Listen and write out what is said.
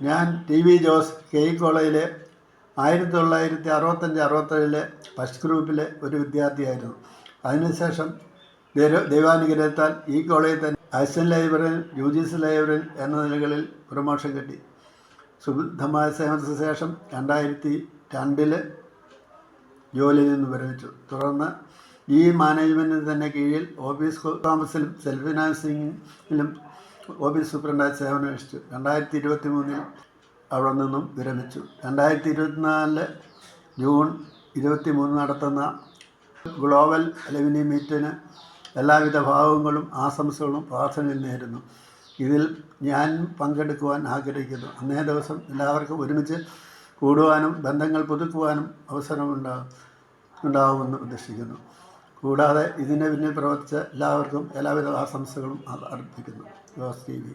ഞാൻ TV ജോസ് കോളേജിലെ 1965-67 first ഗ്രൂപ്പിലെ ഒരു വിദ്യാർത്ഥിയായിരുന്നു. അതിനുശേഷം ദൈവാനുഗ്രഹത്താൽ ഈ കോളേജിൽ തന്നെ അസിസ്റ്റൻ്റ് ലൈബ്രറിയൻ, UGC ലൈബ്രറിയൻ എന്ന നിലകളിൽ പ്രൊമോഷൻ കിട്ടി. സുബുദ്ധമായ സേവനത്തിന് ശേഷം 2002 ജോലിയിൽ നിന്ന് വിരമിച്ചു. തുടർന്ന് ഈ മാനേജ്മെൻറ്റിന് തന്നെ കീഴിൽ ഓഫീസ് കോമേഴ്സിലും സെൽഫ് ഫിനാൻസിങ്ങിലും ഓഫീസ് സൂപ്രണ്ടായി സേവനമനുഷ്ഠിച്ചു. 2023 അവിടെ നിന്നും വിരമിച്ചു. 2024 ജൂൺ 23 നടത്തുന്ന ഗ്ലോബൽ അലുമിനി മീറ്റിന് എല്ലാവിധ ഭാവങ്ങളും ആശംസകളും പ്രാർത്ഥനയിൽ നേരുന്നു. ഇതിൽ ഞാൻ പങ്കെടുക്കുവാൻ ആഗ്രഹിക്കുന്നു. അന്നേ ദിവസം എല്ലാവർക്കും ഒരുമിച്ച് കൂടുവാനും ബന്ധങ്ങൾ പുതുക്കുവാനും ഉണ്ടാവുമെന്ന് പ്രതീക്ഷിക്കുന്നു. കൂടാതെ ഇതിന് പിന്നിൽ പ്രവർത്തിച്ച എല്ലാവർക്കും എല്ലാവിധ ആശംസകളും അർപ്പിക്കുന്നു. ജോസ് TV.